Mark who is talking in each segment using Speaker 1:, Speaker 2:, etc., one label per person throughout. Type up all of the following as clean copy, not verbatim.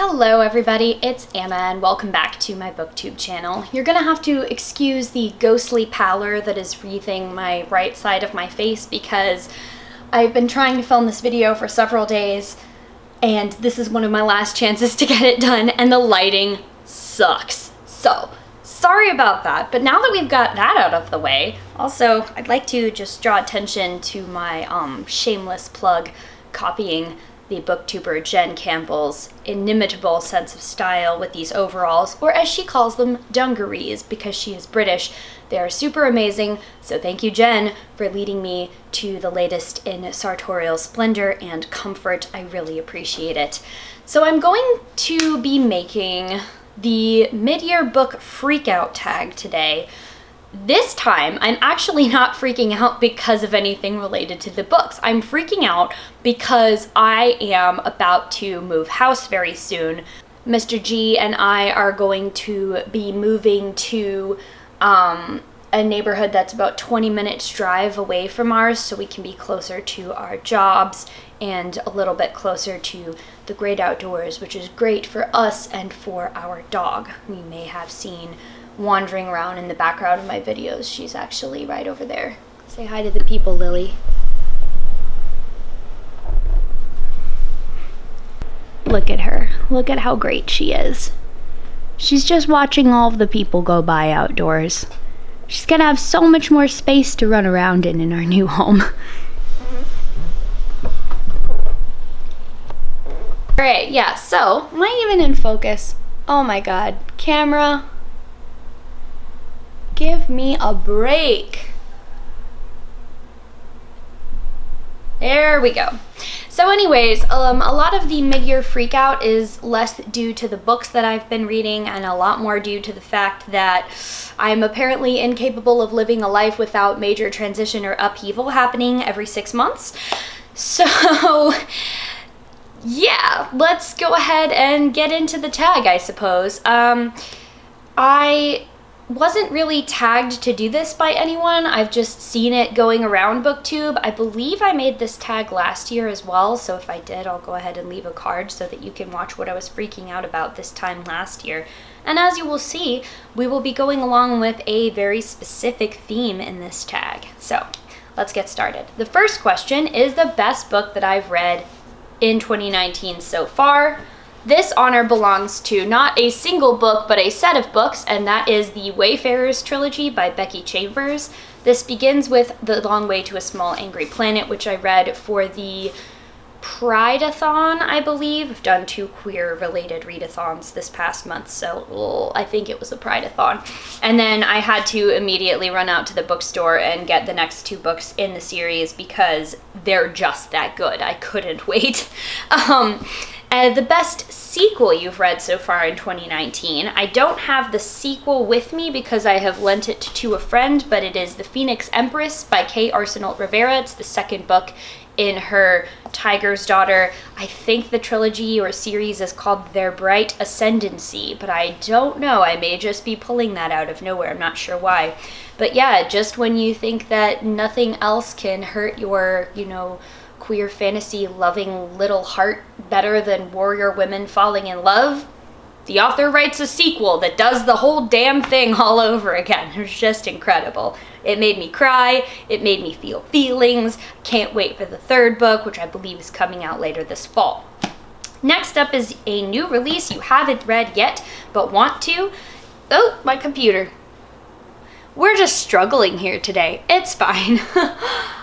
Speaker 1: Hello everybody, it's Anna and welcome back to my booktube channel. You're gonna have to excuse the ghostly pallor that is wreathing my right side of my face because I've been trying to film this video for several days and this is one of my last chances to get it done and the lighting sucks. So, sorry about that, but now that we've got that out of the way, also I'd like to just draw attention to my shameless plug copying the booktuber Jen Campbell's inimitable sense of style with these overalls, or as she calls them, dungarees, because she is British. They are super amazing, so thank you, Jen, for leading me to the latest in sartorial splendor and comfort. I really appreciate it. So I'm going to be making the mid-year book freakout tag today. This time, I'm actually not freaking out because of anything related to the books. I'm freaking out because I am about to move house very soon. Mr. G and I are going to be moving to a neighborhood that's about 20 minutes drive away from ours so we can be closer to our jobs and a little bit closer to the great outdoors, which is great for us and for our dog. We may have seen wandering around in the background of my videos. She's actually right over there. Say hi to the people, Lily. Look at her. Look at how great she is. She's just watching all of the people go by outdoors. She's gonna have so much more space to run around in our new home. Alright, yeah, so, am I even in focus? Oh my god. Camera. Give me a break. There we go. So anyways, a lot of the mid-year freakout is less due to the books that I've been reading and a lot more due to the fact that I'm apparently incapable of living a life without major transition or upheaval happening every 6 months. So yeah, let's go ahead and get into the tag, I suppose. I wasn't really tagged to do this by anyone. I've just seen it going around BookTube. I believe I made this tag last year as well, so if I did, I'll go ahead and leave a card so that you can watch what I was freaking out about this time last year. And as you will see, we will be going along with a very specific theme in this tag. So, let's get started. The first question is the best book that I've read in 2019 so far. This honor belongs to not a single book, but a set of books, and that is the Wayfarers trilogy by Becky Chambers. This begins with The Long Way to a Small Angry Planet, which I read for the Pride-a-thon, I believe. I've done 2 queer-related readathons this past month, so I think it was a Pride-a-thon. And then I had to immediately run out to the bookstore and get the next 2 books in the series because they're just that good. I couldn't wait. The best sequel you've read so far in 2019. I don't have the sequel with me because I have lent it to a friend, but it is The Phoenix Empress by Kay Arsenault Rivera. It's the second book in her Tiger's Daughter. I think the trilogy or series is called Their Bright Ascendancy, but I don't know. I may just be pulling that out of nowhere. I'm not sure why. But yeah, just when you think that nothing else can hurt your, queer fantasy loving little heart better than warrior women falling in love, the author writes a sequel that does the whole damn thing all over again. It's just incredible. It made me cry, it made me feel feelings. Can't wait for the 3rd book, which I believe is coming out later this fall. Next up is a new release you haven't read yet but want to. Oh, my computer. We're just struggling here today. It's fine.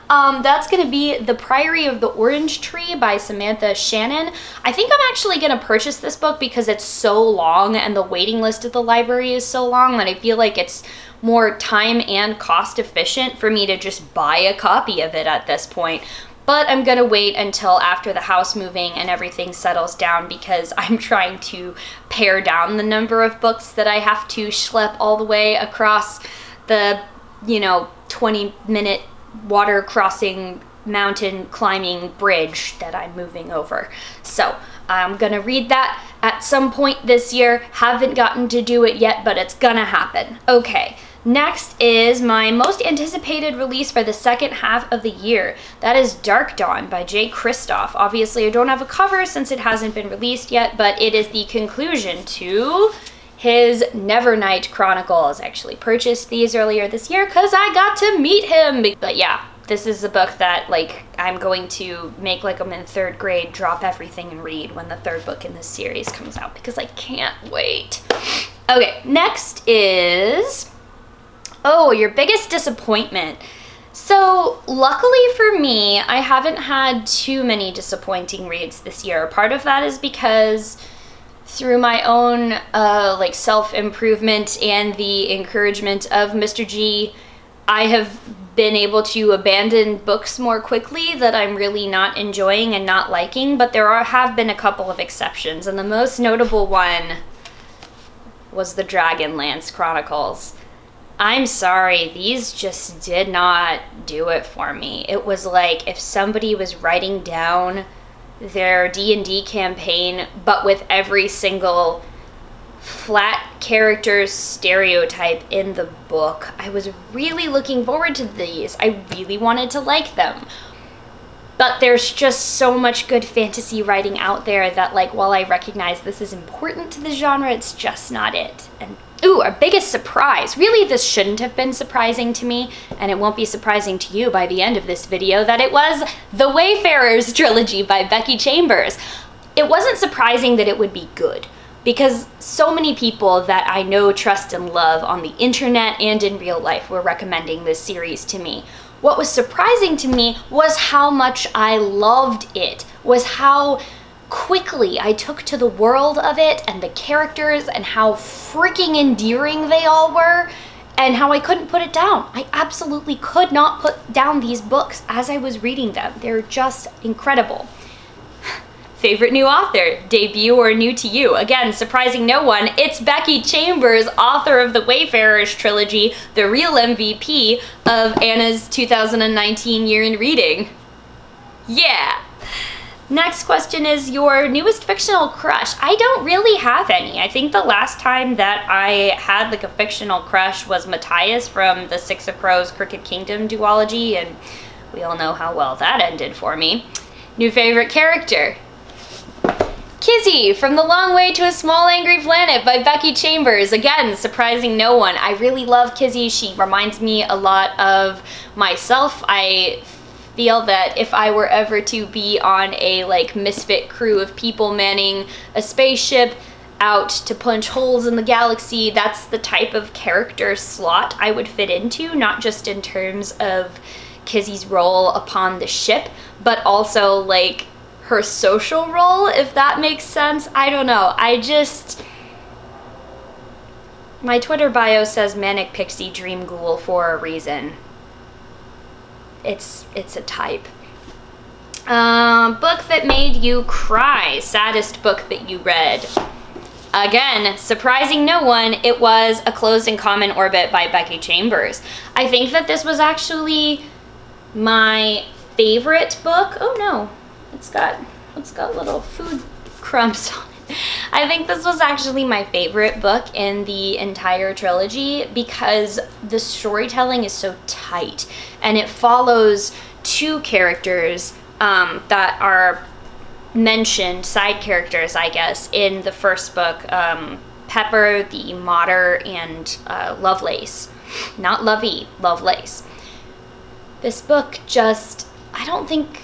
Speaker 1: That's going to be The Priory of the Orange Tree by Samantha Shannon. I think I'm actually going to purchase this book because it's so long and the waiting list at the library is so long that I feel like it's more time and cost efficient for me to just buy a copy of it at this point. But I'm going to wait until after the house moving and everything settles down because I'm trying to pare down the number of books that I have to schlep all the way across the, 20-minute water crossing mountain climbing bridge that I'm moving over. So I'm gonna read that at some point this year. Haven't gotten to do it yet, but it's gonna happen. Okay, Next is my most anticipated release for the second half of the year. That is Dark Dawn by Jay Kristoff. Obviously, I don't have a cover since it hasn't been released yet, but it is the conclusion to his Nevernight Chronicles. I actually purchased these earlier this year because I got to meet him. But yeah, this is a book that like I'm going to make like I'm in third grade, drop everything and read when the third book in this series comes out because I can't wait. Okay, next is, oh, your biggest disappointment. So luckily for me, I haven't had too many disappointing reads this year. Part of that is because through my own like self-improvement and the encouragement of Mr. G, I have been able to abandon books more quickly that I'm really not enjoying and not liking, but have been a couple of exceptions, and the most notable one was the Dragonlance Chronicles. I'm sorry, these just did not do it for me. It was like if somebody was writing down their D&D campaign, but with every single flat character stereotype in the book. I was really looking forward to these. I really wanted to like them. But there's just so much good fantasy writing out there that, like, while I recognize this is important to the genre, it's just not it. And ooh, our biggest surprise. Really, this shouldn't have been surprising to me, and it won't be surprising to you by the end of this video, that it was The Wayfarers trilogy by Becky Chambers. It wasn't surprising that it would be good, because so many people that I know, trust, and love on the internet and in real life were recommending this series to me. What was surprising to me was how much I loved it, was how quickly I took to the world of it and the characters and how freaking endearing they all were, and how I couldn't put it down. I absolutely could not put down these books as I was reading them. They're just incredible. Favorite new author, debut or new to you? Again, surprising no one, it's Becky Chambers, author of the Wayfarers trilogy, the real MVP of Anna's 2019 year in reading. Yeah. Next question is your newest fictional crush. I don't really have any. I think the last time that I had like a fictional crush was Matthias from the Six of Crows Crooked Kingdom duology, and we all know how well that ended for me. New favorite character? Kizzy from The Long Way to a Small Angry Planet by Becky Chambers. Again, surprising no one. I really love Kizzy. She reminds me a lot of myself. I feel that if I were ever to be on a like misfit crew of people manning a spaceship out to punch holes in the galaxy, that's the type of character slot I would fit into, not just in terms of Kizzy's role upon the ship, but also like her social role, if that makes sense. I don't know. My Twitter bio says Manic Pixie Dream Ghoul for a reason. It's a type. Book that made you cry. Saddest book that you read. Again, surprising no one, it was A Closed and Common Orbit by Becky Chambers. I think that this was actually my favorite book. Oh no. It's got little food crumbs on it. I think this was actually my favorite book in the entire trilogy because the storytelling is so tight and it follows two characters that are mentioned, side characters, I guess, in the first book, Pepper, the Martyr, and Lovelace. Not Lovey, Lovelace. This book just, I don't think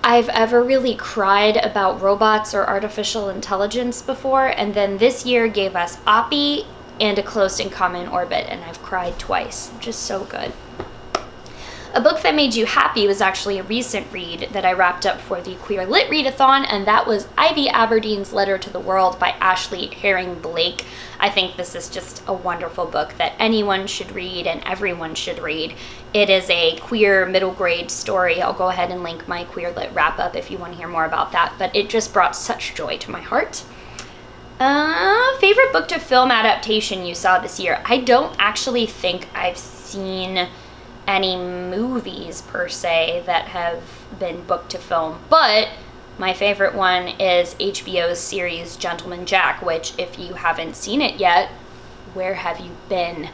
Speaker 1: I've ever really cried about robots or artificial intelligence before, and then this year gave us Oppie and A Closed and Common Orbit, and I've cried twice. Just so good. A book that made you happy was actually a recent read that I wrapped up for the Queer Lit Readathon, and that was Ivy Aberdeen's Letter to the World by Ashley Herring Blake. I think this is just a wonderful book that anyone should read and everyone should read. It is a queer middle grade story. I'll go ahead and link my Queer Lit wrap up if you want to hear more about that, but it just brought such joy to my heart. Favorite book to film adaptation you saw this year? I don't actually think I've seen any movies per se that have been booked to film, but my favorite one is HBO's series Gentleman Jack, which if you haven't seen it yet, where have you been?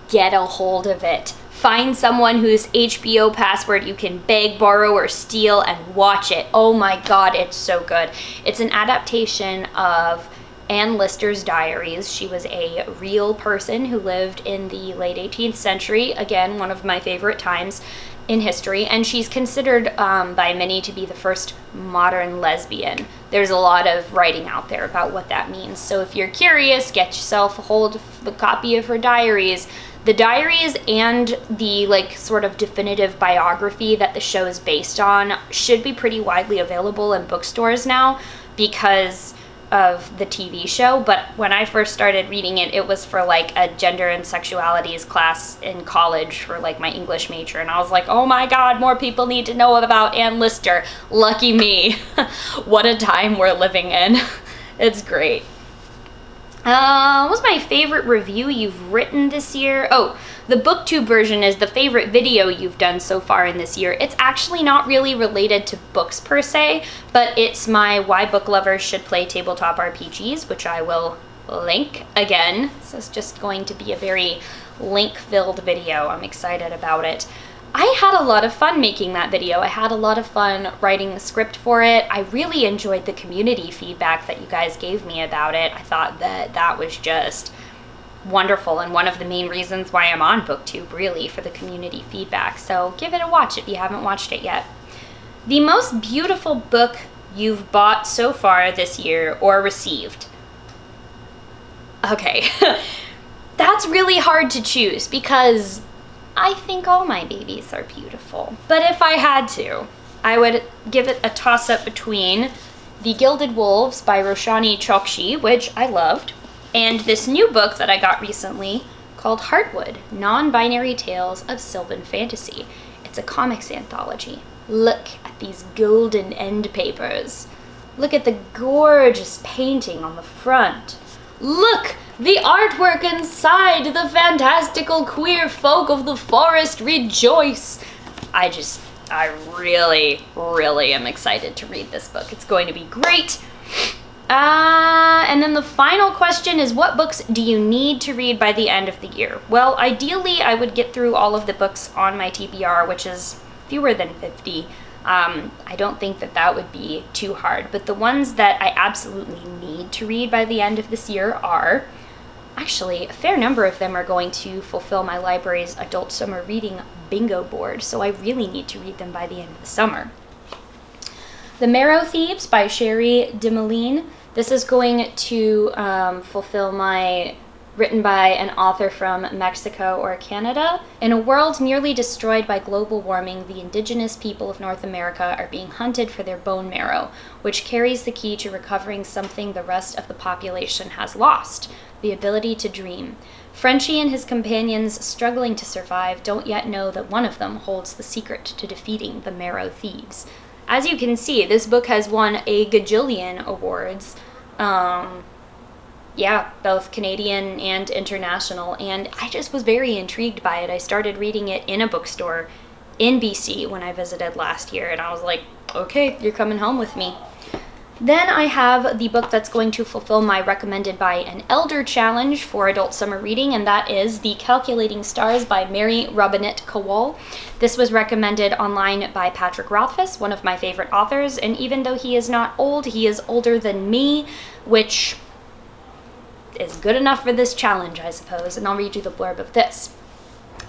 Speaker 1: get a hold of it. Find someone whose HBO password you can beg, borrow, or steal and watch it. Oh my God, it's so good. It's an adaptation of Anne Lister's diaries. She was a real person who lived in the late 18th century. Again, one of my favorite times in history. And she's considered by many to be the first modern lesbian. There's a lot of writing out there about what that means. So if you're curious, get yourself a hold of the copy of her diaries. The diaries and the sort of definitive biography that the show is based on should be pretty widely available in bookstores now because of the TV show. But when I first started reading it, it was for a gender and sexualities class in college for my English major. And I was like, oh my God, more people need to know about Anne Lister. Lucky me. What a time we're living in. It's great. What was my favorite review you've written this year? Oh, the BookTube version is the favorite video you've done so far in this year. It's actually not really related to books per se, but it's my Why Book Lovers Should Play Tabletop RPGs, which I will link again. So it's just going to be a very link-filled video. I'm excited about it. I had a lot of fun making that video. I had a lot of fun writing the script for it. I really enjoyed the community feedback that you guys gave me about it. I thought that was just wonderful and one of the main reasons why I'm on BookTube, really, for the community feedback. So give it a watch if you haven't watched it yet. The most beautiful book you've bought so far this year or received? Okay, that's really hard to choose because I think all my babies are beautiful. But if I had to, I would give it a toss-up between The Gilded Wolves by Roshani Chokshi, which I loved, and this new book that I got recently called Heartwood, Non-Binary Tales of Sylvan Fantasy. It's a comics anthology. Look at these golden end papers. Look at the gorgeous painting on the front. Look! The artwork inside! The fantastical queer folk of the forest rejoice! I really, really am excited to read this book. It's going to be great. And then the final question is, what books do you need to read by the end of the year? Well, ideally, I would get through all of the books on my TBR, which is fewer than 50. I don't think that would be too hard. But the ones that I absolutely need to read by the end of this year are... Actually, a fair number of them are going to fulfill my library's adult summer reading bingo board, so I really need to read them by the end of the summer. The Marrow Thieves by Sherry DeMoline. This is going to fulfill my written by an author from Mexico or Canada. In a world nearly destroyed by global warming, the indigenous people of North America are being hunted for their bone marrow, which carries the key to recovering something the rest of the population has lost: the ability to dream. Frenchie and his companions, struggling to survive, don't yet know that one of them holds the secret to defeating the Marrow Thieves. As you can see, this book has won a gajillion awards. Yeah, both Canadian and international, and I just was very intrigued by it. I started reading it in a bookstore in BC when I visited last year, and I was like, okay, you're coming home with me. Then I have the book that's going to fulfill my recommended by an elder challenge for adult summer reading, and that is The Calculating Stars by Mary Robinette Kowal. This was recommended online by Patrick Rothfuss, one of my favorite authors, and even though he is not old, he is older than me, which is good enough for this challenge, I suppose, and I'll read you the blurb of this.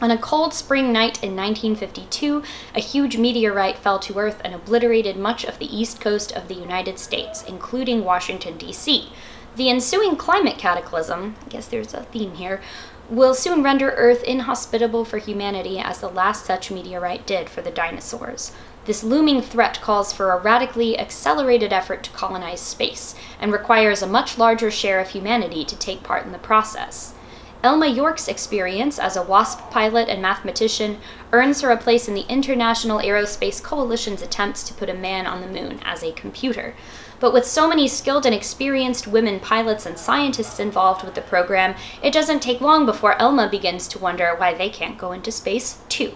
Speaker 1: On a cold spring night in 1952, a huge meteorite fell to Earth and obliterated much of the east coast of the United States, including Washington, D.C. The ensuing climate cataclysm, I guess there's a theme here, will soon render Earth inhospitable for humanity as the last such meteorite did for the dinosaurs. This looming threat calls for a radically accelerated effort to colonize space, and requires a much larger share of humanity to take part in the process. Elma York's experience as a WASP pilot and mathematician earns her a place in the International Aerospace Coalition's attempts to put a man on the moon as a computer. But with so many skilled and experienced women pilots and scientists involved with the program, it doesn't take long before Elma begins to wonder why they can't go into space, too.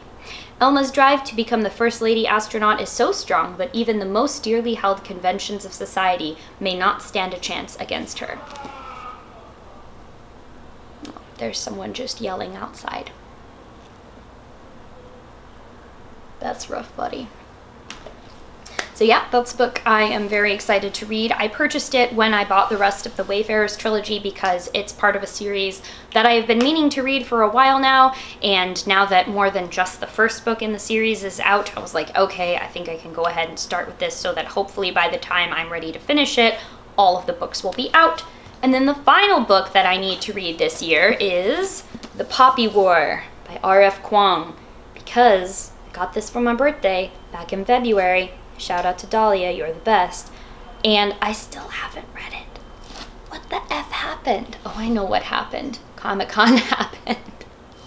Speaker 1: Elma's drive to become the first lady astronaut is so strong that even the most dearly held conventions of society may not stand a chance against her. There's someone just yelling outside. That's rough, buddy. So yeah, that's a book I am very excited to read. I purchased it when I bought the rest of the Wayfarers trilogy because it's part of a series that I have been meaning to read for a while now, and now that more than just the first book in the series is out, I was like, okay, I think I can go ahead and start with this so that hopefully by the time I'm ready to finish it, all of the books will be out. And then the final book that I need to read this year is The Poppy War by R.F. Kuang, because I got this for my birthday back in February. Shout out to Dahlia, you're the best. And I still haven't read it. What the F happened? Oh, I know what happened. Comic-Con happened.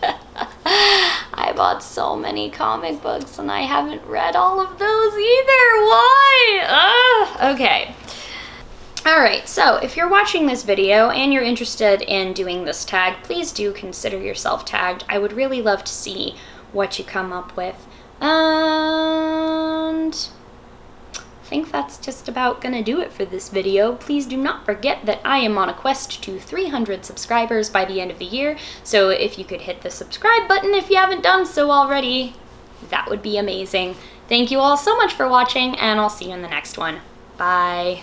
Speaker 1: I bought so many comic books and I haven't read all of those either. Why? Okay. All right, so if you're watching this video and you're interested in doing this tag, please do consider yourself tagged. I would really love to see what you come up with. And I think that's just about gonna do it for this video. Please do not forget that I am on a quest to 300 subscribers by the end of the year, so if you could hit the subscribe button if you haven't done so already, that would be amazing. Thank you all so much for watching, and I'll see you in the next one. Bye.